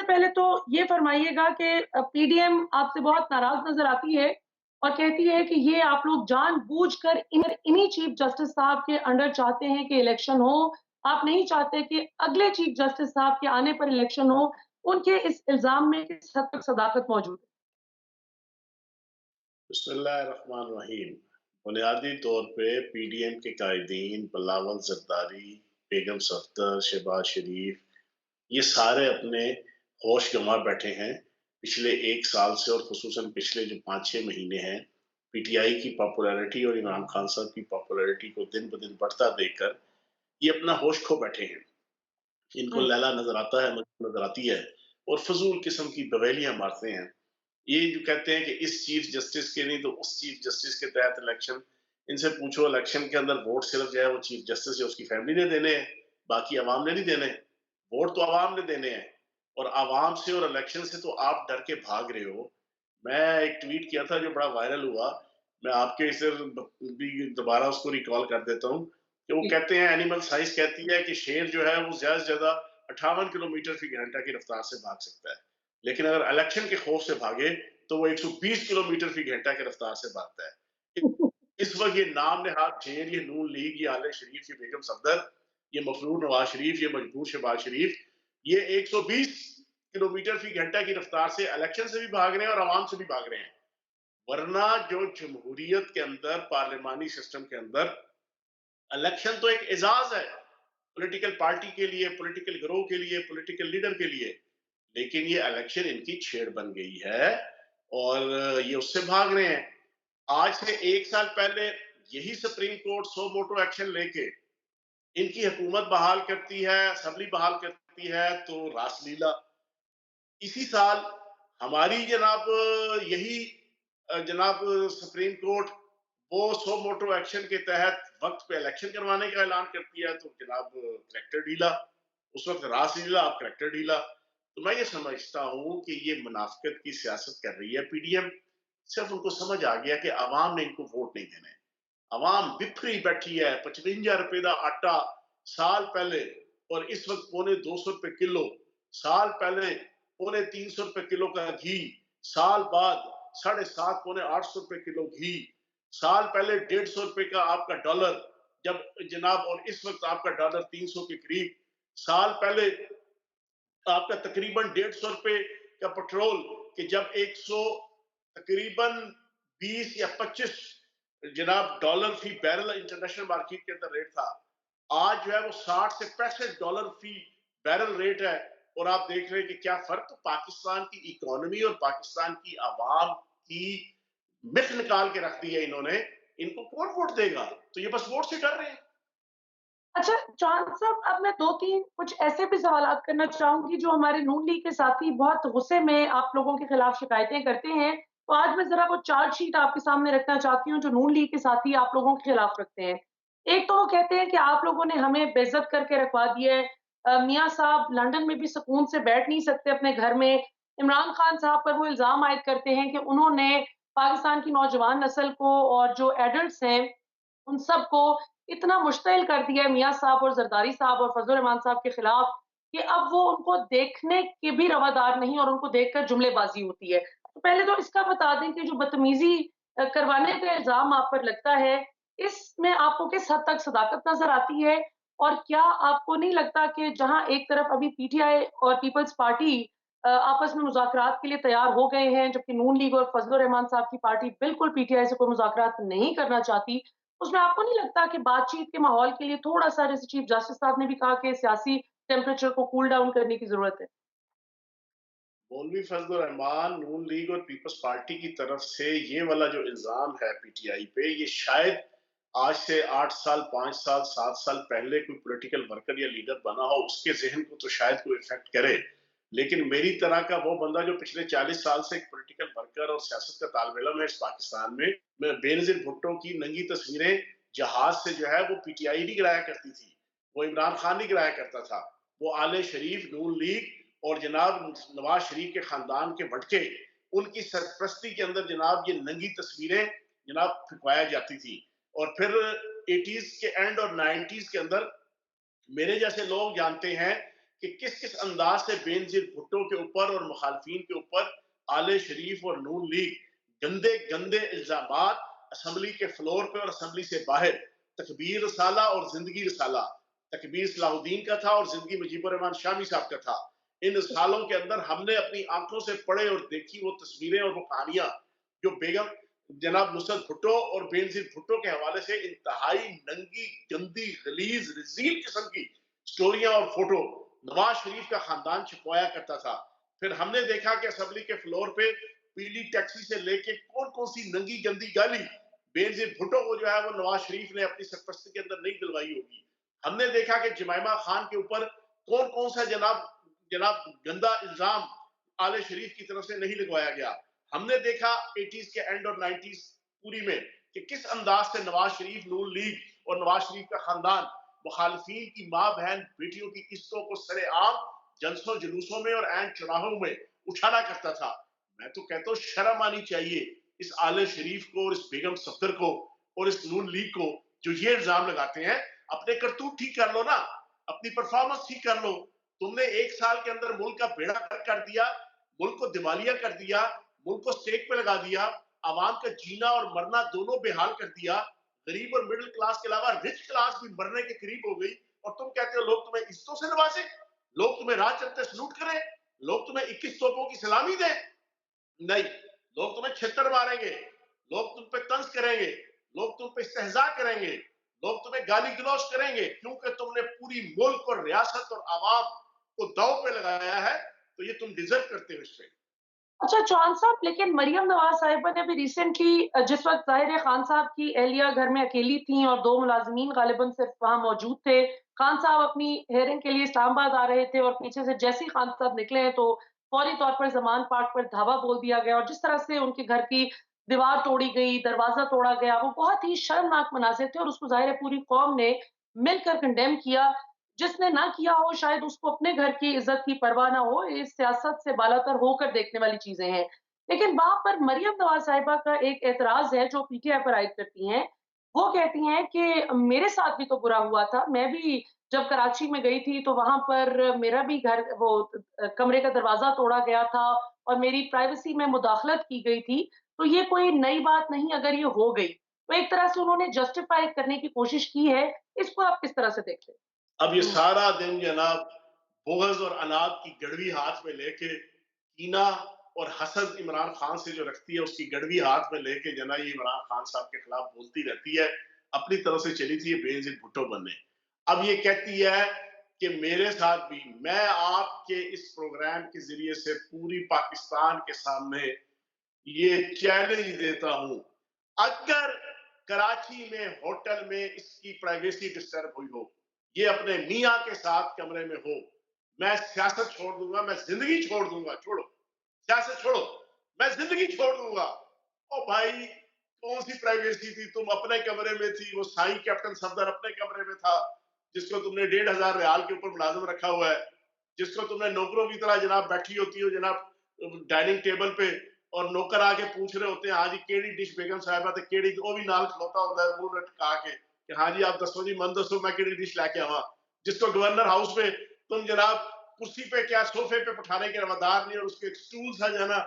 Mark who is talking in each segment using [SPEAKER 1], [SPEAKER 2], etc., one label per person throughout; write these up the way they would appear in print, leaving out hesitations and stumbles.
[SPEAKER 1] پہلے تو یہ فرمائیے گا کہ پی ڈی ایم آپ سے بہت ناراض نظر آتی ہے اور کہتی ہے کہ یہ آپ لوگ جان بوجھ کر انہی چیف جسٹس صاحب کے انڈر چاہتے ہیں کہ الیکشن ہو. آپ نہیں چاہتے کہ اگلے چیف جسٹس صاحب کے آنے پر الیکشن ہو. ان کے اس الزام میں کس حد تک صداقت موجود ہے؟
[SPEAKER 2] بسم اللہ الرحمن الرحیم. بنیادی طور پہ پی ڈی ایم کے قائدین بلاول زرداری، بیگم صفدر، شہباز شریف، یہ سارے اپنے ہوش گنوا بیٹھے ہیں پچھلے ایک سال سے، اور خصوصاً پچھلے جو 5-6 مہینے ہیں. پی ٹی آئی کی پاپولیرٹی اور عمران خان صاحب کی پاپولیرٹی کو دن بدن بڑھتا دیکھ کر یہ اپنا ہوش کھو بیٹھے ہیں. ان کو لیلا نظر آتا ہے، نظر آتی ہے، اور فضول قسم کی بویلیاں مارتے ہیں. یہ جو کہتے ہیں کہ اس چیف جسٹس کے نہیں تو اس چیف جسٹس کے تحت الیکشن، ان سے پوچھو الیکشن کے اندر ووٹ صرف جو ہے وہ چیف جسٹس یا اس کی فیملی نے دینے ہیں، باقی عوام نے نہیں دینے. ووٹ تو عوام نے دینے ہیں، اور عوام سے اور الیکشن سے تو آپ ڈر کے بھاگ رہے ہو. میں ایک ٹویٹ کیا تھا جو بڑا وائرل ہوا، میں آپ کے اسے بھی دوبارہ اس کو ریکال کر دیتا ہوں، کہ وہ کہتے ہیں اینیمل سائنس کہتی ہے کہ شیر جو ہے وہ زیادہ سے زیادہ 58 کلومیٹر فی گھنٹہ کی رفتار سے بھاگ سکتا ہے، لیکن اگر الیکشن کے خوف سے بھاگے تو وہ 120 کلومیٹر فی گھنٹہ کی رفتار سے بھاگتا ہے. اس وقت یہ نام نہاد شیر، یہ نون لیگ، یہ آل شریف، یہ بیگم صفدر، یہ مفرور نواز شریف، یہ مجبور شہباز شریف، یہ 120 کلومیٹر فی گھنٹہ کی رفتار سے الیکشن سے بھی بھاگ رہے ہیں اور عوام سے بھی بھاگ رہے ہیں. ورنہ جو جمہوریت کے اندر، پارلیمانی سسٹم کے اندر الیکشن تو ایک اعزاز ہے پولیٹیکل پارٹی کے لیے، پولیٹیکل گروہ کے لیے، پولیٹیکل لیڈر کے لیے، لیکن یہ الیکشن ان کی چھیڑ بن گئی ہے اور یہ اس سے بھاگ رہے ہیں. آج سے ایک سال پہلے یہی سپریم کورٹ سو موٹو ایکشن لے کے ان کی حکومت بحال کرتی ہے، اسمبلی بحال کرتی ہے تو راس لیلا. اسی سال ہماری جناب یہی جناب سپریم کورٹ وہ سو موٹو ایکشن کے تحت وقت پہ الیکشن کروانے کا اعلان کرتی ہے تو جناب کریکٹر ڈھیلا. اس وقت راس لیلا، آپ کریکٹر ڈھیلا. تو میں یہ سمجھتا ہوں کہ یہ منافقت کی سیاست کر رہی ہے پی ڈی ایم. صرف ان کو سمجھ آ گیا کہ عوام نے ان کو ووٹ نہیں دینے. عوام بکھری بیٹھی ہے. 55 روپے کا آٹا سال پہلے، اور اس وقت $250 کلو. سال پہلے 350 کلو کا گھی، سال بعد 750 800 کلو گھی. سال پہلے 150 کا آپ کا ڈالر، جب جناب، اور اس وقت آپ کا ڈالر 300 کے قریب. سال پہلے آپ کا تقریباً 150 کا پٹرول، کہ جب 100 تقریباً 20 یا 25 جناب ڈالر فی بیرل انٹرنیشنل مارکیٹ کے اندر ریٹ تھا، آج جو ہے وہ 60 سے 65 ڈالر فی بیرل ریٹ ہے. اور آپ دیکھ رہے ہیں کہ کیا فرق. تو پاکستان کی اکانومی اور پاکستان کی عوام کی مت نکال کے رکھ دی ہے انہوں نے. ان کو کون ووٹ دے گا؟ تو یہ بس ووٹ سے ڈر رہے ہیں.
[SPEAKER 1] اچھا چاند صاحب، اب میں 2-3 کچھ ایسے بھی سوالات کرنا چاہوں گی جو ہمارے نون لیگ کے ساتھی بہت غصے میں آپ لوگوں کے خلاف شکایتیں کرتے ہیں. تو آج میں ذرا وہ چارج شیٹ آپ کے سامنے رکھنا چاہتی ہوں جو نون لیگ کے ساتھی آپ لوگوں کے خلاف رکھتے ہیں. ایک تو وہ کہتے ہیں کہ آپ لوگوں نے ہمیں بے عزت کر کے رکھوا دیا ہے. میاں صاحب لندن میں بھی سکون سے بیٹھ نہیں سکتے اپنے گھر میں. عمران خان صاحب پر وہ الزام عائد کرتے ہیں کہ انہوں نے پاکستان کی نوجوان نسل کو اور جو ایڈلٹس ہیں ان سب کو اتنا مشتعل کر دیا ہے میاں صاحب اور زرداری صاحب اور فضل الرحمان صاحب کے خلاف کہ اب وہ ان کو دیکھنے کے بھی روادار نہیں اور ان کو دیکھ کر جملے بازی ہوتی ہے. تو پہلے تو اس کا بتا دیں کہ جو بدتمیزی کروانے کا الزام آپ پر لگتا ہے، اس میں آپ کو کس حد تک صداقت نظر آتی ہے؟ اور کیا آپ کو نہیں لگتا کہ جہاں ایک طرف ابھی پی ٹی آئی اور پیپلز پارٹی آپس میں مذاکرات کے لیے تیار ہو گئے ہیں، جبکہ نون لیگ اور فضل الرحمان صاحب کی پارٹی بالکل پی ٹی آئی سے کوئی مذاکرات نہیں کرنا چاہتی، اس میں آپ کو نہیں لگتا کہ بات چیت کے ماحول کے لیے تھوڑا سا، جیسے چیف جسٹس صاحب نے بھی کہا، کہ سیاسی ٹیمپریچر کو کول ڈاؤن کرنے کی ضرورت ہے؟
[SPEAKER 2] مولوی فضل الرحمان، نون لیگ اور پیپلز پارٹی کی طرف سے یہ والا جو الزام ہے پی ٹی آئی پہ، یہ شاید آج سے 8 سال، 5 سال، 7 سال پہلے کوئی پولیٹیکل ورکر یا لیڈر بنا ہو اس کے ذہن کو تو شاید کوئی افیکٹ کرے، لیکن میری طرح کا وہ بندہ جو پچھلے 40 سال سے ایک پولیٹیکل ورکر اور سیاست کا طالب علم ہے اس پاکستان میں بےنظیر بھٹو کی ننگی تصویریں جہاز سے جو ہے وہ پی ٹی آئی نہیں گرایا کرتی تھی، وہ عمران خان نہیں گرایا کرتا تھا، وہ آل شریف، نون لیگ اور جناب نواز شریف کے خاندان کے بٹکے، ان کی سرپرستی کے اندر جناب یہ ننگی تصویریں جناب پھنکوایا جاتی تھی. اور پھر 80s کے اینڈ اور 90s کے اندر میرے جیسے لوگ جانتے ہیں کہ کس کس انداز سے بینظیر بھٹو کے اوپر اور مخالفین کے اوپر آل شریف اور نون لیگ گندے گندے الزامات اسمبلی کے فلور پہ اور اسمبلی سے باہر، تکبیر رسالہ اور زندگی رسالہ، تکبیر صلاح الدین کا تھا اور زندگی مجیب الرحمان شامی صاحب کا تھا۔ ان سالوں کے اندر ہم نے اپنی آنکھوں سے پڑھے اور دیکھی وہ تصویریں اور وہ کہانیاں جو بیگم جناب نصرت بھٹو اور بینظیر بھٹو کے حوالے سے انتہائی ننگی گندی غلیظ رذیل قسم کی سٹوریاں اور فوٹو نواز شریف کا خاندان چھپوایا کرتا تھا۔ پھر ہم نے دیکھا کہ اسمبلی کے فلور پہ پیلی ٹیکسی سے لے کے کون کون سی ننگی گندی گالی بینظیر بھٹو کو جو ہے وہ نواز شریف نے اپنی سرپرستی کے اندر نہیں دلوائی ہوگی۔ ہم نے دیکھا کہ جمائمہ خان کے اوپر کون کون سا جناب گندا الزام آل شریف کی طرف سے نہیں لگوایا گیا۔ ہم نے دیکھا ایٹیز کے اینڈ اور نائنٹیز پوری میں کہ کس انداز سے نواز شریف نون لیگ اور نواز شریف کا خاندان مخالفین کی ماں بہن بیٹیوں کی عزتوں کو سرے عام جلسوں جلوسوں میں اور عین چراہوں میں اٹھانا کرتا تھا۔ میں تو کہتا ہوں شرم آنی چاہیے اس آل شریف کو اور اس بیگم صفدر کو اور اس نون لیگ کو جو یہ الزام لگاتے ہیں۔ اپنے کرتوت ٹھیک کر لو نا، اپنی پرفارمنس ٹھیک کر لو۔ تم نے ایک سال کے اندر ملک کا بیڑا گرک کر دیا، ملک کو دیوالیہ کر دیا، ملک کو سٹیک پہ لگا دیا، عوام کا جینا اور مرنا دونوں بے حال کر دیا، غریب اور مڈل کلاس کے علاوہ رچ کلاس بھی مرنے کے قریب ہو گئی، اور تم کہتے ہو لوگ تمہیں عزتوں سے نوازیں، لوگ تمہیں راہ چلتے سلوٹ کریں، لوگ تمہیں 21 توپوں کی سلامی دیں؟ نہیں، لوگ تمہیں چھتر ماریں گے، لوگ تم پہ طنز کریں گے، لوگ تم پہ استہزاء کریں گے، لوگ تمہیں گالی گلوچ کریں گے، کیونکہ تم نے پوری ملک اور ریاست اور عوام کو داؤ پہ لگایا ہے، تو یہ تم ڈیزرو کرتے ہو اس پہ۔
[SPEAKER 1] اچھا چوہان صاحب، لیکن مریم نواز صاحبہ نے بھی ریسنٹلی، جس وقت ظاہر ہے خان صاحب کی اہلیہ گھر میں اکیلی تھیں اور دو ملازمین غالباً صرف وہاں موجود تھے، خان صاحب اپنی ہیئرنگ کے لیے اسلام آباد آ رہے تھے اور پیچھے سے جیسے ہی خان صاحب نکلے ہیں تو فوری طور پر زمان پارک پر دھاوا بول دیا گیا، اور جس طرح سے ان کے گھر کی دیوار توڑی گئی، دروازہ توڑا گیا، وہ بہت ہی شرمناک مناظر تھے اور اس کو ظاہر ہے پوری قوم نے مل کر کنڈیم کیا۔ جس نے نہ کیا ہو شاید اس کو اپنے گھر کی عزت کی پرواہ نہ ہو، یہ سیاست سے بالاتر ہو کر دیکھنے والی چیزیں ہیں۔ لیکن وہاں پر مریم نواز صاحبہ کا ایک اعتراض ہے جو پی ٹی آئی پر عائد کرتی ہیں۔ وہ کہتی ہیں کہ میرے ساتھ بھی تو برا ہوا تھا، میں بھی جب کراچی میں گئی تھی تو وہاں پر میرا بھی گھر وہ کمرے کا دروازہ توڑا گیا تھا اور میری پرائیویسی میں مداخلت کی گئی تھی، تو یہ کوئی نئی بات نہیں اگر یہ ہو گئی۔ تو ایک طرح سے انہوں نے جسٹیفائی کرنے کی کوشش کی ہے، اس کو آپ کس طرح سے دیکھتے ہیں؟
[SPEAKER 2] اب یہ سارا دن جناب بغض اور اناد کی گڑوی ہاتھ میں لے کے کینا اور حسد عمران خان سے جو رکھتی ہے اس کی گڑوی ہاتھ میں لے کے جناب یہ عمران خان صاحب کے خلاف بولتی رہتی ہے، اپنی طرف سے چلی تھی یہ بینظیر بھٹو بننے۔ اب یہ کہتی ہے کہ میرے ساتھ بھی، میں آپ کے اس پروگرام کے ذریعے سے پوری پاکستان کے سامنے یہ چیلنج دیتا ہوں، اگر کراچی میں ہوٹل میں اس کی پرائیویسی ڈسٹرب ہوئی ہو، یہ اپنے میاں کے ساتھ کمرے میں ہو، میں سیاست چھوڑ دوں گا، میں زندگی چھوڑ دوں گا، چھوڑو سیاست چھوڑو، میں زندگی چھوڑ دوں گا۔ او بھائی کون سی پرائیویسی تھی؟ تم اپنے کمرے میں تھی، وہ سائیں کیپٹن صفدر اپنے کمرے میں تھا جس کو تم نے 1,500 ریال کے اوپر ملازم رکھا ہوا ہے، جس کو تم نے نوکروں کی طرح جناب بیٹھی ہوتی ہو جناب ڈائننگ ٹیبل پہ، اور نوکر آ کے پوچھ رہے ہوتے ہیں ہاں جی کیڑی ڈش بیگم صاحبہ تے کیڑی، وہ بھی نال کھلوتا ہوتا ہے منہ لٹکا کے کہ ہاں جی آپ دسو جی من دسو میں کیڑی ڈش لے کے آواں، جس کو گورنر ہاؤس میں تم جناب کرسی پہ کیا صوفے پہ بٹھانے کے روادار نہیں، اور اس کے ایک سٹول تھا جو ہے نا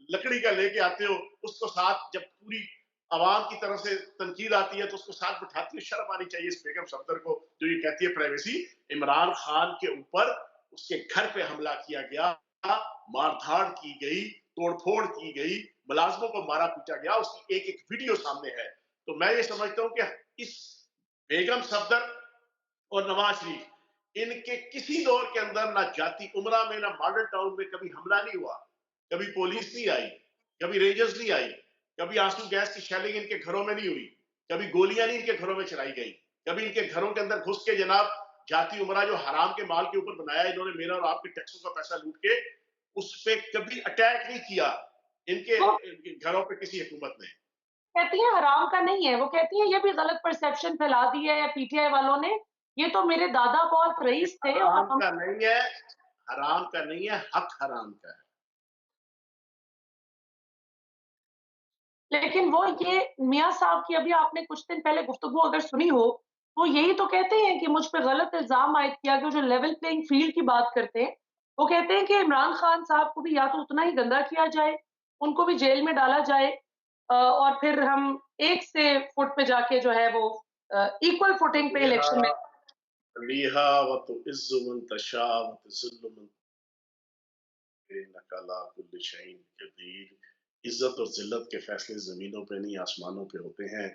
[SPEAKER 2] لکڑی کا لے کے آتے ہو، اس کو ساتھ جب پوری عوام کی طرف سے تنقید آتی ہے تو اس کو ساتھ بٹھاتی ہے۔ شرم آنی چاہیے اس بیگم صفدر کو جو یہ کہتی ہے پرائیویسی۔ عمران خان کے اوپر اس کے گھر پہ حملہ کیا گیا، مار دھاڑ کی گئی، توڑ پھوڑ کی گئی، ملازموں کو مارا پیٹا گیا، اس کی ایک ایک ویڈیو سامنے ہے۔ تو میں یہ سمجھتا ہوں کہ اس بیگم صفدر اور نواز شریف ان کے کسی دور کے اندر نہ جاتی عمرہ میں نہ ماڈل ٹاؤن میں کبھی حملہ نہیں ہوا، کبھی پولیس نہیں آئی، کبھی رینجرز نہیں آئی، کبھی آنسو گیس کی شیلنگ ان کے گھروں میں نہیں ہوئی، کبھی گولیاں نہیں ان کے گھروں میں چلائی گئی، کبھی ان کے گھروں کے اندر گھس کے جناب جاتی عمرہ جو حرام کے مال کے اوپر بنایا انہوں نے میرا اور آپ کے ٹیکسوں کا پیسہ لوٹ کے، اس پہ کبھی اٹیک نہیں کیا ان کے
[SPEAKER 1] وہ
[SPEAKER 2] گھروں پہ کسی حکومت نے۔
[SPEAKER 1] کہتی ہیں حرام کا نہیں ہے، وہ کہتی ہیں یہ بھی غلط پرسیپشن پھیلا دی ہے پی ٹی آئی والوں نے، یہ تو میرے دادا بہت
[SPEAKER 2] یہ
[SPEAKER 1] رئیس تھے اور
[SPEAKER 2] حرام
[SPEAKER 1] ہم،
[SPEAKER 2] کا نہیں ہے، حرام کا نہیں ہے، حق حرام کا ہے۔
[SPEAKER 1] لیکن وہ یہ میاں صاحب کی ابھی آپ نے کچھ دن پہلے گفتگو اگر سنی ہو، वो यही तो कहते हैं कि मुझ पे गलत इल्ज़ाम आयद किया कि जो लेवल प्लेइंग फील्ड की बात करते हैं, वो कहते हैं कि इमरान खान साहब को भी या तो उतना ही गंदा किया जाए, उनको भी जेल में डाला जाए और फिर हम एक से फुट पे जाके जो है वो इक्वल फुटिंग पे
[SPEAKER 2] लिहा
[SPEAKER 1] इलेक्शन में।
[SPEAKER 2] लिहा व तुइज़्ज़ु मन तशा व तुज़िल्लु मन इन्नका अला कुल्लि शैइन क़दीर। इज़्ज़त और ज़िल्लत के फैसले ज़मीनों पे नहीं आसमानों पे होते हैं,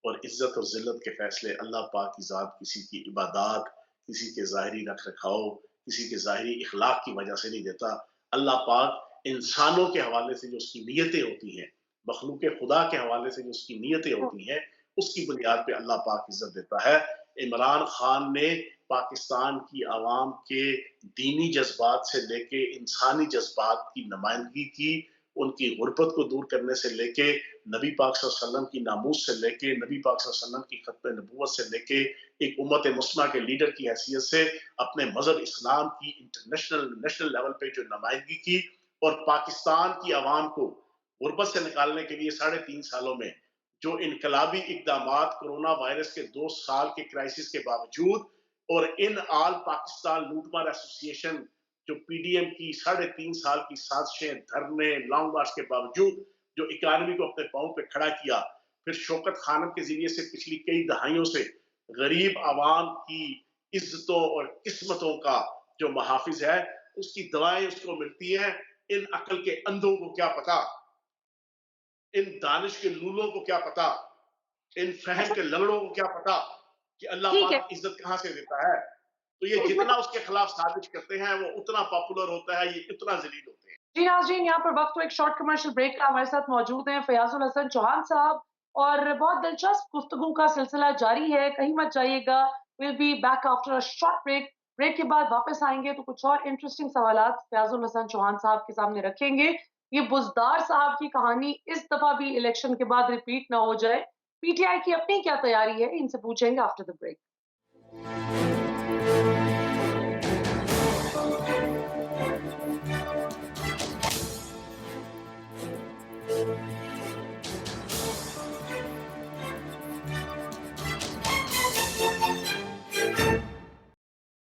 [SPEAKER 2] और इज़्ज़त और ज़िल्लत के फैसले अल्लाह पाक की ज़ात किसी की इबादत, किसी के ज़ाहिरी रख-रखाव, किसी के ज़ाहिरी इख़लाक़ की वजह से नहीं देता। अल्लाह पाक इंसानों के हवाले से जो उसकी नीयतें होती हैं, मख़लूक़ खुदा के हवाले से जो उसकी नीयतें होती हैं, उसकी बुनियाद पे अल्लाह पाक इज़्ज़त देता है। इमरान खान ने पाकिस्तान की आवाम के दीनी जज्बात से लेके इंसानी जज्बात की नुमाइंदगी की, उनकी गुर्बत को दूर करने से लेके नबी पाक सल्लल्लाहु अलैहि वसल्लम की नामूस से लेके नबी पाक सल्लल्लाहु अलैहि वसल्लम की खत्म नबूवत से लेके एक उम्मत मुस्लिमा के लीडर की हैसियत से अपने मजहब इस्लाम की इंटरनेशनल नेशनल लेवल पे जो नुमाइंदगी की, और पाकिस्तान की आवाम को गुर्बत से निकालने के लिए 3.5 सालों में जो इनकलाबी इकदामात कोरोना वायरस के 2 साल के क्राइसिस के बावजूद, और इन आल पाकिस्तान लूटमार एसोसिएशन जो पीडीएम की 3.5 साल की साजिशें, धरने, लॉन्ग मार्च के बावजूद जो इकानमी को अपने पांव पे खड़ा किया, फिर शौकत खानम के जरिए से पिछली कई दहाइयों से गरीब आवाम की इज्जतों और किस्मतों का जो मुहाफिज है, उसकी दवाएं उसको मिलती हैं। इन अकल के अंधों को क्या पता, इन दानिश के लूलों को क्या पता, इन फहम
[SPEAKER 1] अच्छा,
[SPEAKER 2] के लंगड़ों को क्या पता कि अल्लाह
[SPEAKER 1] ठीक है।
[SPEAKER 2] पाक इज्जत कहां से देता है। तो ये
[SPEAKER 1] तो इसमें
[SPEAKER 2] जितना उसके खिलाफ साजिश करते हैं वो उतना पॉपुलर होता है, ये उतना जलील होते हैं।
[SPEAKER 1] जी नाज़रीन, यहाँ पर वक्त तो एक शॉर्ट कमर्शियल ब्रेक का। हमारे साथ मौजूद हैं फयाजुल हसन चौहान साहब और बहुत दिलचस्प गुफ्तगू का सिलसिला जारी है, कहीं मत जाइएगा। Will be back after a short break. Break के बाद वापस आएंगे तो कुछ और इंटरेस्टिंग सवालात फयाजुल हसन चौहान साहब के सामने रखेंगे। ये बुजदार साहब की कहानी इस दफा भी इलेक्शन के बाद रिपीट ना हो जाए। पीटीआई की अपनी क्या तैयारी है, इनसे पूछेंगे after the break.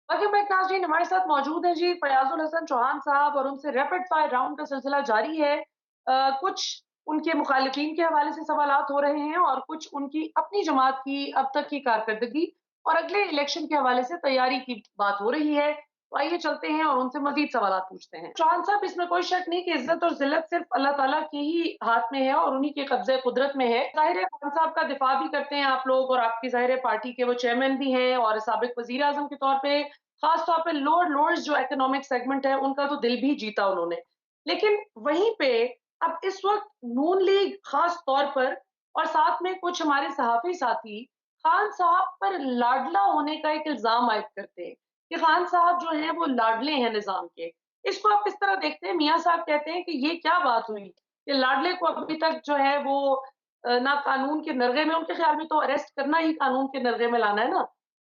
[SPEAKER 1] Welcome back नाज़रीन, हमारे साथ मौजूद हैं जी फयाजुल हसन चौहान साहब और उनसे रैपिड फायर राउंड का सिलसिला जारी है। कुछ उनके मुखालिफिन के हवाले से सवालात हो रहे हैं और कुछ उनकी अपनी जमात की अब तक की कारकर्दगी और अगले इलेक्शन के हवाले से तैयारी की बात हो रही है। तो आइए चलते हैं और उनसे मजीद सवालात पूछते हैं। चौहान साहब, इसमें कोई शक नहीं कि इज्जत और जिल्लत सिर्फ अल्लाह ताला के ही हाथ में है और उन्हीं के कब्जे कुदरत में है। जाहिर है खान साहब का दिफा भी करते हैं आप लोग और आपकी जाहिर है पार्टी के वो चेयरमैन भी हैं और साबिक वजीर आजम के तौर पे खास तौर पे लोअर लोअर्स जो इकोनॉमिक सेगमेंट है उनका तो दिल भी जीता उन्होंने। लेकिन वहीं पे अब इस वक्त नून लीग खास तौर पर और साथ में कुछ हमारे सहाफी साथी खान साहब पर लाडला होने का एक इल्जाम आयद करते हैं कि खान साहब जो हैं वो लाडले हैं निजाम के। इसको आप किस तरह देखते हैं? मियाँ साहब कहते हैं कि ये क्या बात हुई कि लाडले को अभी तक जो है वो ना कानून के नरगे में, उनके ख्याल में तो अरेस्ट करना ही कानून के नरगे में लाना है ना।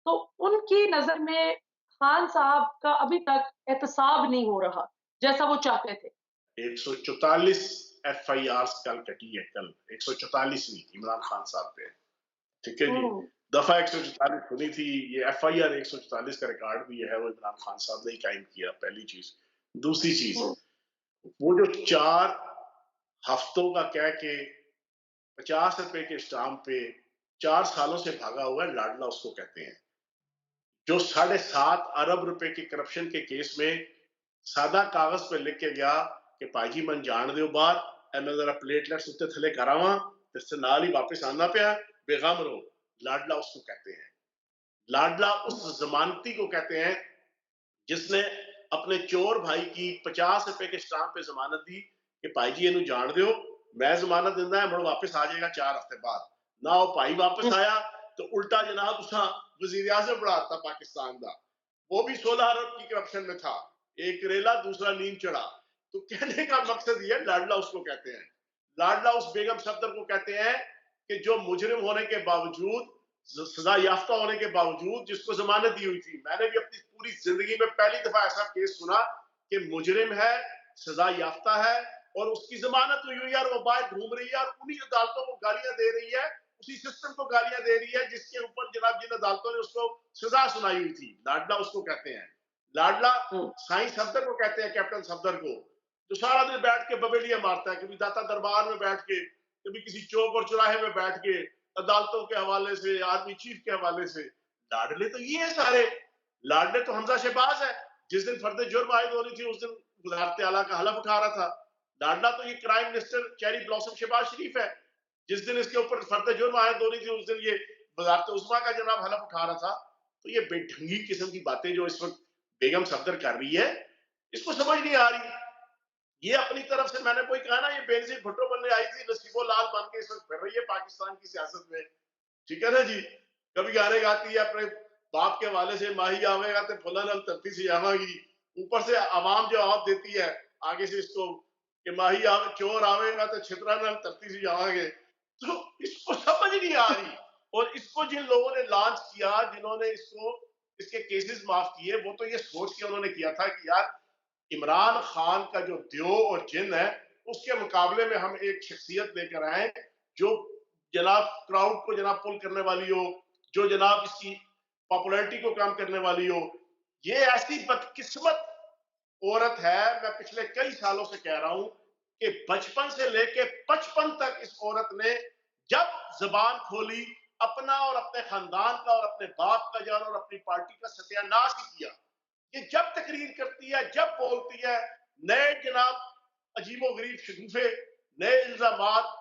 [SPEAKER 1] तो उनकी नजर में खान साहब का अभी तक एहतसाब नहीं हो रहा, जैसा वो चाहते थे।
[SPEAKER 2] 144 एफआईआर कल कटी है, कल 144वीं इमरान खान साहब पे। ठीक है जी,
[SPEAKER 1] हुँ,
[SPEAKER 2] दफा 144 हुई थी। ये एफआईआर 144 का रिकॉर्ड भी है, वो इमरान खान साहब ने ही कायम किया, पहली चीज। दूसरी चीज,
[SPEAKER 1] हुँ,
[SPEAKER 2] वो जो 4 हफ्तों का कह के 50 रुपए के स्टाम्प पे 4 सालों से भागा हुआ है, लाडला उसको कहते हैं। जो 7.5 अरब रुपए के करप्शन के केस में सादा कागज पे लिख के गया कि पाजी मन जान दो बार, मैं जरा प्लेटलेट्स उत्ते थले करावा, जिससे नाल ही वापस आना पाया, बेगम रहो। लाडला उसको कहते हैं। लाडला उस जमानती को कहते हैं जिसने अपने चोर भाई की 50 रुपए के स्टाम्प पे जमानत दी कि भाई जी इन्हू जान दो, मैं जमानत दिंदा है, मुड़ वापस आ जाएगा 4 हफ्ते बाद। ना वो भाई वापस
[SPEAKER 1] हुँ,
[SPEAKER 2] आया तो उल्टा जनाब उसा वजीर आजम बढ़ाता पाकिस्तान का। वो भी 16 अरब की करप्शन में था, एक रेला दूसरा नीम चढ़ा। तो कहने का मकसद ये, लाडला उसको कहते हैं। लाडला उस बेगम सफदर को कहते हैं कि जो मुजरिम होने के बावजूद, सजा याफ्ता होने के बावजूद जिसको जमानत दी हुई थी। मैंने भी अपनी पूरी जिंदगी में पहली दफा ऐसा केस सुना कि मुजरिम है, सजा याफ्ता है और उसकी जमानत हुई हुई है और वो बाहर घूम रही है और उन्हीं अदालतों को गालियां दे रही है उसी सिस्टम को गालियां दे रही है जिसके ऊपर जनाब जिन अदालतों ने उसको सजा सुनाई हुई थी। लाडला उसको कहते हैं, लाडला
[SPEAKER 1] हुँ,
[SPEAKER 2] साईं सफदर को कहते हैं, कैप्टन सफदर को, जो सारा दिन बैठ के बबेलियां मारता है, कभी दाता दरबार में बैठ के, कभी किसी चौक और चौराहे में बैठ के, अदालतों के हवाले से, आर्मी चीफ के हवाले से। लाडले तो ये है सारे, लाडले तो हमजा शहबाज है। जिस दिन फर्द जुर्म आयद हो रही थी उस दिन वजारत आला का हलफ उठा रहा था। लाडला तो ये crime minister cherry blossom Shahbaz Sharif है। जिस दिन इसके ऊपर फर्द जुर्म आयद हो रही थी उस दिन ये वजारत उस्मा का जनाब हलफ उठा रहा था। तो ये बेढंगी किस्म की बातें जो इस वक्त बेगम सफदर कर रही है, इसको समझ नहीं आ रही। ये अपनी तरफ से, मैंने कोई कहा ना, ये बेनजीर भुट्टो बनने आई थी, नसीबो लाल बन के इस वक्त फिर रही है पाकिस्तान की सियासत में। ठीक है ना जी। कभी गाने गाती है अपने बाप के हवाले से, माही आवेगा तो फुलन अल धरती से आवागी। ऊपर से आवाम जवाब देती है आगे से इसको कि माही आवे, चोर आवेगा तो छितरा नल धरती से जावांगे। तो इसको समझ नहीं आ रही। और इसको जिन लोगों ने लॉन्च किया, जिन्होंने इसको, इसके केसेस माफ किए, वो तो ये सोच के उन्होंने किया था कि यार इमरान खान का जो द्यो और जिन है, उसके मुकाबले में हम एक शख्सियत लेकर आए जो जनाब क्राउड को जनाब पुल करने वाली हो, जो जनाब इसकी पॉपुलैरिटी को कम करने वाली हो। ये ऐसी बदकिस्मत औरत है, मैं पिछले कई सालों से कह रहा हूं कि बचपन से लेके 55 तक इस औरत ने जब जबान खोली, अपना और अपने खानदान का और अपने बाप का जान और अपनी पार्टी का सत्यानाश ही किया। ये जब तकरीर करती है, जब बोलती है, नए जनाब अजीबो गरीब शगुफे, नए इल्जामात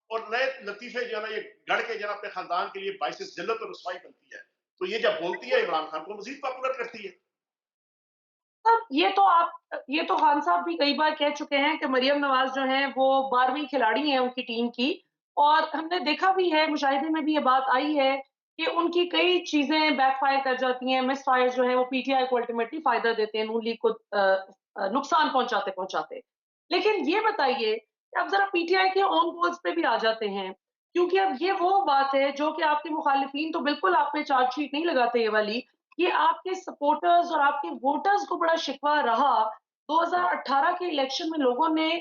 [SPEAKER 2] और नए लतीफे जो है ना, ये गढ़ के जो है ना अपने खानदान के लिए बाइस जिल्लत और रसवाई बनती है। तो ये जब बोलती है, इमरान खान को मजीद पॉपुलर करती है।
[SPEAKER 1] तब ये तो खान साहब भी कई बार कह चुके हैं कि मरियम नवाज़ जो हैं वो 12वीं खिलाड़ी हैं उनकी टीम की, और हमने देखा भी है, मुशाहिदे में भी ये बात आई है कि उनकी कई चीज़ें बैकफ़ायर कर जाती हैं, मिसफ़ायर जो है वो पीटीआई को अल्टीमेटली फ़ायदा देते हैं, नून लीग को नुकसान पहुँचाते-पहुँचाते। लेकिन ये बताइए कि अब ज़रा पीटीआई के ऑन गोल्स पे भी आ जाते हैं, क्योंकि अब ये वो बात है जो कि आपके मुखालिफिन तो बिल्कुल आप पे चार्जशीट नहीं लगाते ये वाली, ये आपके सपोर्टर्स और आपके वोटर्स को बड़ा शिकवा रहा। 2018 के इलेक्शन में लोगों ने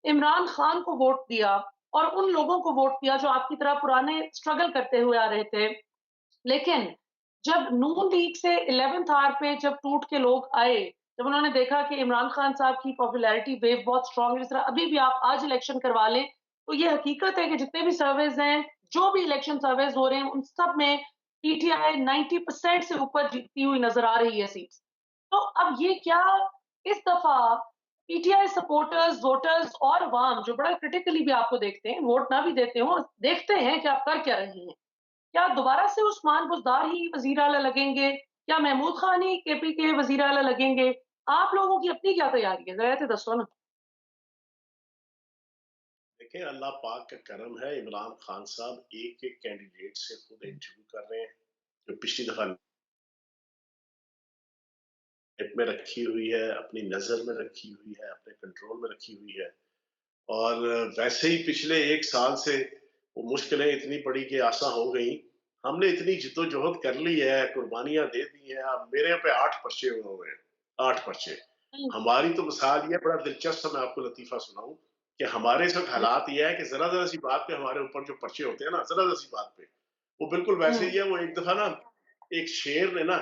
[SPEAKER 1] इमरान खान को वोट दिया, और उन लोगों को वोट दिया जो आपकी तरह पुराने स्ट्रगल करते हुए आ रहे थे। लेकिन जब नून लीग से 11th आवर पे जब टूट के लोग आए, जब उन्होंने देखा कि इमरान खान साहब की पॉपुलैरिटी वेव बहुत स्ट्रॉन्ग है, जिस तरह अभी भी आप आज इलेक्शन करवा लें, तो ये हकीकत है कि जितने भी सर्वेज़ हैं, जो भी इलेक्शन सर्वेज़ हो रहे हैं, उन सब में पीटीआई 90% से ऊपर जीतती हुई नज़र आ रही है सीट्स। तो अब ये क्या इस दफ़ा पीटीआई सपोर्टर्स, वोटर्स और अवाम जो बड़ा क्रिटिकली भी आपको देखते हैं, वोट ना भी देते हों, देखते हैं कि आप कर क्या रहे हैं। क्या दोबारा से उस्मान बुज़दार ही वज़ीर आला लगेंगे? क्या महमूद खान ही केपी के वज़ीर आला लगेंगे? आप लोगों की अपनी क्या तैयारी है? ज़रा ये तो दसो ना।
[SPEAKER 2] देखिए, अल्लाह पाक का करम है, इमरान खान साहब एक-एक कैंडिडेट से खुद इंटरव्यू कर रहे हैं, जो पिछली दफ़ा नेट में रखी हुई है, अपनी नज़र में रखी हुई है, अपने कंट्रोल में रखी हुई है। और वैसे ही पिछले 1 साल से वो मुश्किलें इतनी पड़ी कि आसा हो गई। हमने इतनी जिद्दोजहद कर ली है, कुर्बानियाँ दे दी हैं, अब मेरे यहाँ पे 8 पर्चे हुए हैं, 8 पर्चे।
[SPEAKER 1] हुँ,
[SPEAKER 2] हमारी तो मिसाल ये, बड़ा दिलचस्प मैं आपको लतीफ़ा सुनाऊँ कि हमारे इस वक़्त
[SPEAKER 1] हुँ,
[SPEAKER 2] हालात ये है कि ज़रा-ज़रा सी बात पे हमारे ऊपर जो पर्चे होते हैं ना, ज़रा-ज़रा सी बात पे, वो बिल्कुल वैसे
[SPEAKER 1] हुँ,
[SPEAKER 2] ही है। वो एक दफ़ा ना, एक शेर ने ना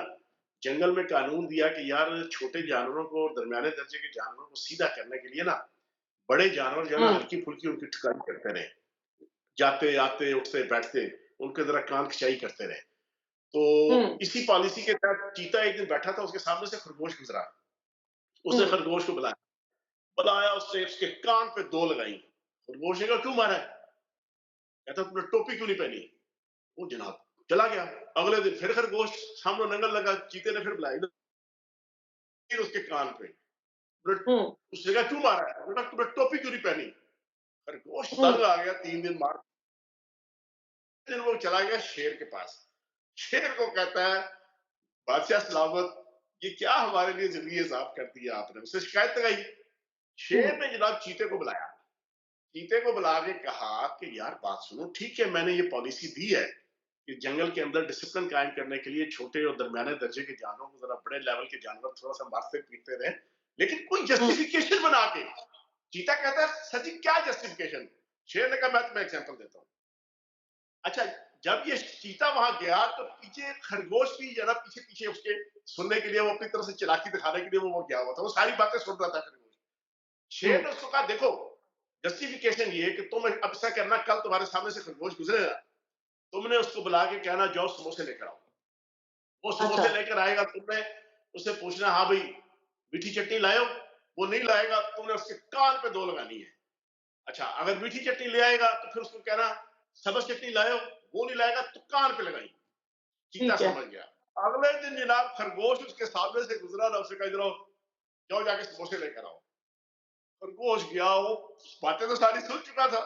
[SPEAKER 2] जंगल में कानून दिया कि यार छोटे जानवरों को और दरमियाने दर्जे के जानवरों को सीधा करने के लिए ना, बड़े जानवर जो है ना
[SPEAKER 1] हुँ,
[SPEAKER 2] हल्की-फुल्की उनकी ठुकाई करते रहे। जाते, आते, उठते, बैठते, उनके ज़रा कान खिंचाई करते रहे। तो
[SPEAKER 1] हुँ,
[SPEAKER 2] इसी पॉलिसी के तहत चीता एक दिन बैठा था, उसके सामने से खरगोश गुज़रा। उसने
[SPEAKER 1] हुँ,
[SPEAKER 2] खरगोश को बुलाया। बुलाया, उसने उसके कान पे 2 लगाई। खरगोश ने कहा, "क्यों मारा है?" कहता, "तुमने टोपी क्यों नहीं पहनी?" "वो जनाब।" चला गया। अगले दिन फिर खरगोश सामने नंगल लगा, चीते ने फिर बुलाई, फिर उसके कान पे। बोले,
[SPEAKER 1] हुँ,
[SPEAKER 2] उसने कहा, "क्यों मारा है?" बोला, "तुमने टोपी क्यों नहीं पहनी?" खरगोश
[SPEAKER 1] हुँ,
[SPEAKER 2] तंग आ गया, 3 दिन मार, दिन वो चला गया शेर के पास। शेर को कहता है, "बादशाह सलामत, ये क्या हमारे लिए ज़िंदगी हिसाब कर दी है आपने?" उससे शिकायत लगाई।
[SPEAKER 1] हुँ,
[SPEAKER 2] शेर ने जनाब चीते को बुलाया। चीते को बुला के कहा कि यार बात सुनो, ठीक है मैंने ये पॉलिसी दी है कि जंगल के अंदर डिसिप्लिन कायम करने के लिए छोटे और दरमियाने दर्जे के जानवरों को, जरा बड़े लेवल के जानवर थोड़ा सा मारते पीटते रहे, लेकिन कोई
[SPEAKER 1] हुँ,
[SPEAKER 2] जस्टिफिकेशन बना के। चीता कहता है, सर जी क्या जस्टिफिकेशन? शेर ने कहा, मैं तुम्हें एग्जांपल देता हूँ। अच्छा, जब ये चीता वहां गया तो पीछे खरगोश भी जरा पीछे पीछे उसके सुनने के लिए, वो अपनी तरफ से चालाकी दिखाने के लिए वो गया हुआ था, वो सारी बातें सुन रहा था खरगोश। शेर
[SPEAKER 1] हुँ,
[SPEAKER 2] ने उसको कहा, देखो जस्टिफिकेशन ये कि तुम अब ऐसा करना, कल तुम्हारे सामने से खरगोश गुजरेगा, तुमने उसको बुला के कहना जाओ समोसे लेकर आओ। वो
[SPEAKER 1] अच्छा,
[SPEAKER 2] समोसे लेकर आएगा, तुमने उससे पूछना, हाँ भाई मीठी चटनी लायो। वो नहीं लाएगा, तुमने उसके कान पे दो लगानी है। अच्छा, अगर मीठी चटनी ले आएगा तो फिर उसको कहना सब्ज चटनी लायो। वो नहीं लाएगा तो कान पे लगाई। चीता
[SPEAKER 1] ठीक है।
[SPEAKER 2] समझ गया। अगले दिन जनाब खरगोश उसके सामने से गुजरा ना, उसने कहा इधर आओ, जाओ जाके समोसे लेकर आओ। खरगोश गया, वो बातें तो सारी सुन चुका था।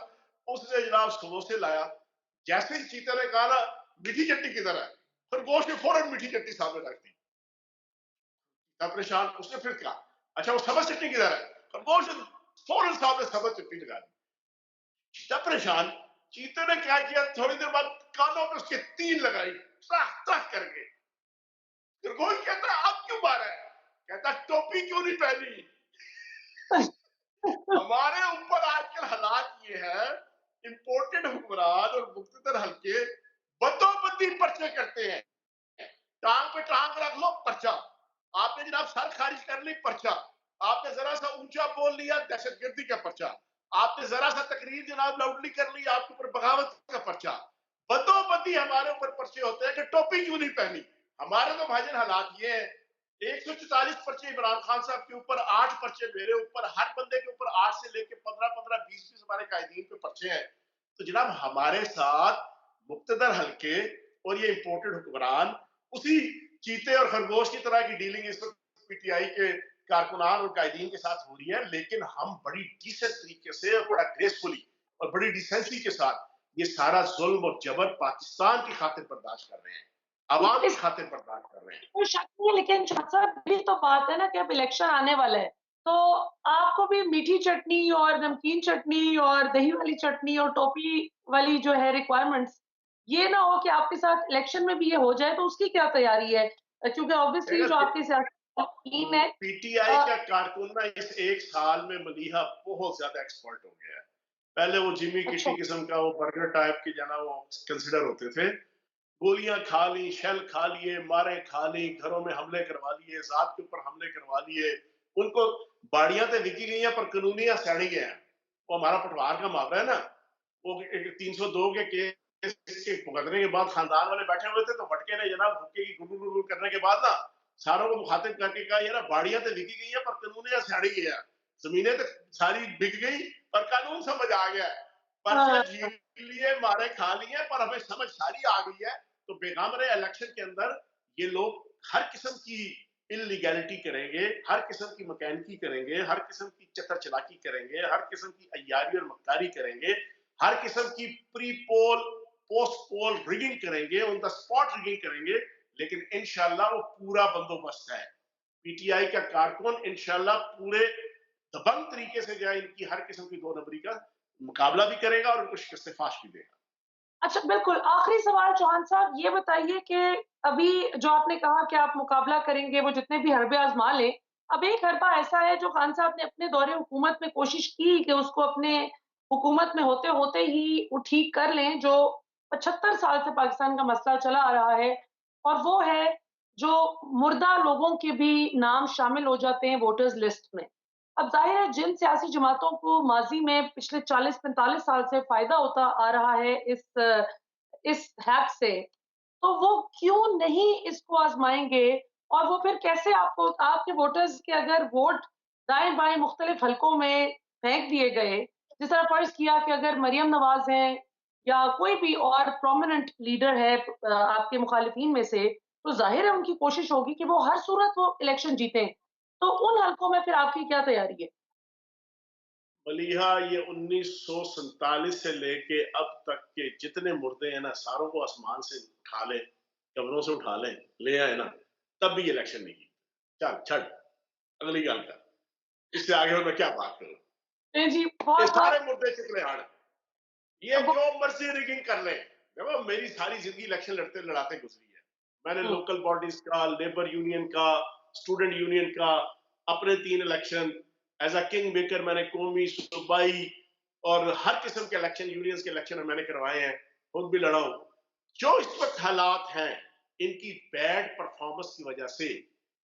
[SPEAKER 2] उसने जनाब समोसे लाया। जैसे ही चीते ने कहा ना मीठी चटनी किधर है, खरगोश ने फौरन मीठी चटनी सामने रख दी। चीता परेशान, उसने फिर कहा अच्छा वो सब्ज चटनी किधर है, खरगोश ने फौरन सामने सब्ज चटनी लगा दी। चीता परेशान। चीते ने क्या किया, थोड़ी देर बाद कानों पे उसके तीन लगाई, ट्रक ट्रक करके। खरगोश कहता अब क्यों मारा है, कहता टोपी क्यों नहीं पहनी। हमारे ऊपर आजकल हालात ये है, इंपोर्टेड हुक्मरान और मुख्तदर हल्के बदोबदी पर्चे करते हैं। टांग पे टांग रख लो पर्चा, आपने जनाब सर खारिज कर ली पर्चा, आपने जरा सा ऊंचा बोल लिया दहशतगर्दी का पर्चा, आपने जरा सा तकरीर जनाब लाउडली कर ली आपके ऊपर बगावत का पर्चा। बदोबदी हमारे ऊपर पर्चे होते हैं कि टोपी क्यों नहीं पहनी। हमारे तो भाईजान हालात ये है, 144 पर्चे इमरान खान साहब के ऊपर, 8 पर्चे मेरे ऊपर, हर बंदे के ऊपर 8 से लेके 15-15 20-20 हमारे कायदीन पे पर्चे हैं। तो जनाब हमारे साथ मुक्तदर हल्के और ये इंपोर्टेड हुक्मरान उसी चीते और खरगोश की तरह की डीलिंग इस वक्त पीटीआई के कारकुनान और कायदीन के साथ हो रही है। लेकिन हम बड़ी डिसेंट तरीके से और बड़ा ग्रेसफुली और बड़ी डिसेंसी के साथ ये सारा जुल्म और जबर पाकिस्तान की खातिर बर्दाश्त कर रहे हैं,
[SPEAKER 1] तो
[SPEAKER 2] अवाम की
[SPEAKER 1] इस
[SPEAKER 2] खातिर बर्दाश्त कर रहे हैं।
[SPEAKER 1] कोई शक नहीं है, लेकिन शाह साहब ये तो बात है ना कि अब इलेक्शन आने वाला है, तो आपको भी मीठी चटनी और नमकीन चटनी और दही वाली चटनी और टोपी वाली जो है रिक्वायरमेंट्स, ये ना हो कि आपके साथ इलेक्शन में भी ये हो जाए, तो उसकी क्या तैयारी है? क्योंकि ऑब्वियसली जो आपके सियासी टीम है
[SPEAKER 2] पीटीआई का कारकुन ना इस एक साल में मलिहा बहुत ज्यादा एक्सपर्ट हो गया है। पहले वो जिमी
[SPEAKER 1] अच्छा,
[SPEAKER 2] किटी किस्म का वो बर्गर टाइप की जाना वो कंसिडर होते थे। गोलियां खा ली, शेल खा लिए, मारे खा ली, घरों में हमले करवा लिए, जात के ऊपर हमले करवा लिए। उनको बाड़ियां तो बिकी गई हैं पर कानूनियां सड़ी गए हैं। वो हमारा पटवार का मामला है ना, वो 302 के केस के भुगतने के बाद खानदान वाले बैठे हुए थे, तो भटके ने जनाब हुक्के की गुरु गुरु करने के बाद ना सारों को मुखातिब करके कहा यार बाड़ियां तो बिकी गई हैं पर कानूनियां सड़ी गई हैं। जमीनें तो सारी बिक गई पर कानून समझ आ गया, पर्चे
[SPEAKER 1] हाँ,
[SPEAKER 2] झील लिए, मारे खा लिए, पर हमें समझ सारी आ गई है। तो बेगमरे इलेक्शन के अंदर ये लोग हर किस्म की इलीगैलिटी करेंगे, हर किस्म की मकैनिकी करेंगे, हर किस्म की चक्कर चलाकी करेंगे, हर किस्म की अय्यारी और मक्कारी करेंगे, हर किस्म की pre poll post poll rigging करेंगे, ऑन द स्पॉट रिगिंग करेंगे। लेकिन इंशाल्लाह वो पूरा बंदोबस्त है। पीटीआई का कारकुन इंशाल्लाह पूरे दबंग तरीके से जो है इनकी हर किस्म की दो नंबरी का मुकाबला भी करेगा और उनको शिकस्त फाश भी देगा।
[SPEAKER 1] अच्छा बिल्कुल, आखिरी सवाल चौहान साहब ये बताइए कि अभी जो आपने कहा कि आप मुकाबला करेंगे, वो जितने भी हरबे आज़मा लें, अब एक हरबा ऐसा है जो खान साहब ने अपने दौरे हुकूमत में कोशिश की कि उसको अपने हुकूमत में होते-होते ही वो ठीक कर लें, जो 75 साल से पाकिस्तान का मसला चला आ रहा है और वो है जो मुर्दा लोगों के भी नाम शामिल हो जाते हैं वोटर्स लिस्ट में। अब ज़ाहिर है जिन सियासी जमातों को माज़ी में पिछले 40-45 साल से फ़ायदा होता आ रहा है इस हैक से, तो वो क्यों नहीं इसको आज़माएँगे और वो फिर कैसे आपको आपके वोटर्स के अगर वोट दाएँ-बाएँ मुख्तलिफ हलकों में फेंक दिए गए, जिस तरह फ़र्ज़ किया कि अगर मरियम नवाज़ हैं या कोई भी और प्रोमिनेंट लीडर है आपके मुखालिफिन में से, तो ज़ाहिर है उनकी कोशिश होगी कि वो हर सूरत वो इलेक्शन जीतें। तो उन हलकों में फिर आपकी क्या तैयारी है?
[SPEAKER 2] मलिहा ये 1947 से लेके अब तक के जितने मुर्दे हैं ना सारों को आसमान से उठा लें, कब्रों से उठा लें, ले आए ना, तब भी इलेक्शन नहीं जीते। चल छड़, अगली गल कर, इससे आगे और मैं क्या बात करूं।
[SPEAKER 1] नहीं जी,
[SPEAKER 2] ये
[SPEAKER 1] बहुत-बहुत
[SPEAKER 2] सारे मुर्दे चिकले हाड़, ये
[SPEAKER 1] वो
[SPEAKER 2] जो मर्जी रिगिंग कर ले। देखो मेरी सारी जिंदगी इलेक्शन लड़ते लड़ाते गुजरी है। मैंने
[SPEAKER 1] हुँ,
[SPEAKER 2] लोकल बॉडीज का, लेबर यूनियन का, स्टूडेंट यूनियन का, अपने 3 election as a king maker मैंने कौमी सूबाई और हर किस्म के इलेक्शन यूनियंस के इलेक्शन मैंने करवाए हैं। खुद भी लड़ा हूं। जो इस वक्त हालात हैं, इनकी बैड परफॉर्मेंस की वजह से,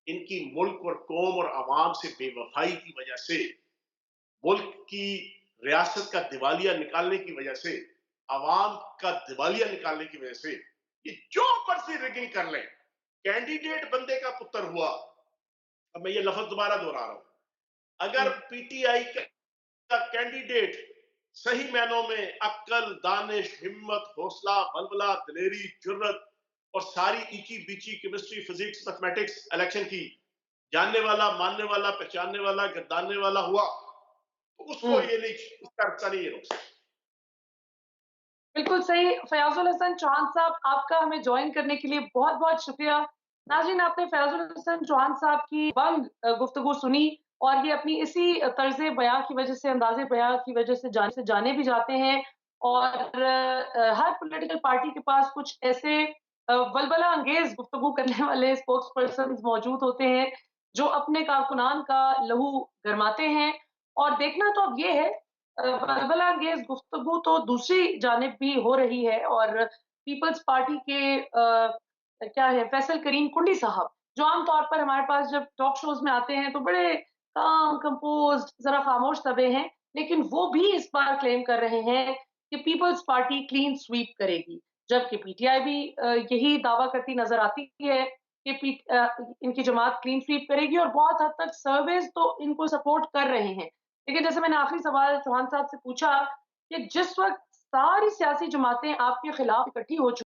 [SPEAKER 2] इनकी मुल्क और कौम और आवाम से बेवफाई की वजह से, मुल्क की रियासत का दिवालिया निकालने की वजह से, आवाम का दिवालिया निकालने की वजह से, ये जो मर्जी रिगिंग कर लें, कैंडिडेट बंदे का पुत्र हुआ। अब मैं ये लफ्ज दोबारा दोहरा रहा हूं, अगर
[SPEAKER 1] हुँ,
[SPEAKER 2] पीटीआई का कैंडिडेट सही मायनों में अक्ल, दानिश, हिम्मत, हौसला, बलबला, दिलेरी, जुर्रत और सारी ईची बीची केमिस्ट्री, फिजिक्स, मैथमेटिक्स इलेक्शन की जानने वाला, मानने वाला, पहचानने वाला, गर्दानने वाला हुआ, तो उसको
[SPEAKER 1] हुँ।
[SPEAKER 2] ये नहीं, इसका रास्ता नहीं ये रोक सकता।
[SPEAKER 1] बिल्कुल सही। फ़याज़ुल हसन चौहान साहब, आपका हमें जॉइन करने के लिए बहुत-बहुत शुक्रिया। नाज़रीन, आपने फ़याज़ुल हसन चौहान साहब की बंग गुफ्तगू सुनी और ये अपनी इसी तर्ज़े बयाँ की वज़ह से, अंदाज़े बयाँ की वज़ह से जाने भी जाते हैं और हर पॉलिटिकल पार्टी के पास कुछ ऐसे वलवला अंगेज़ गुफ्तगू करने वाले स्पोक्स पर्सन्स मौजूद होते हैं, जो अपने कारकुनान का लहू गरमाते हैं और देखना तो अब ये है वलवला अंगेज़ गुफ्तगू तो दूसरी जानिब भी हो रही है और पीपल्स पार्टी के क्या है फैसल करीम कुंडी साहब, जो आम तौर पर हमारे पास जब टॉक शोज़ में आते हैं तो बड़े काम कंपोज़्ड ज़रा खामोश तबे हैं, लेकिन वो भी इस बार क्लेम कर रहे हैं कि पीपल्स पार्टी क्लीन स्वीप करेगी। जबकि पीटीआई भी यही दावा करती नज़र आती है कि इनकी जमात क्लीन स्वीप करेगी और बहुत हद तक सर्वेज़ तो इनको सपोर्ट कर रहे हैं। देखिए, जैसे मैंने आखिरी सवाल चौहान साहब से पूछा कि जिस वक़्त सारी सियासी जमातें आपके खिलाफ इकट्ठी हो चुकी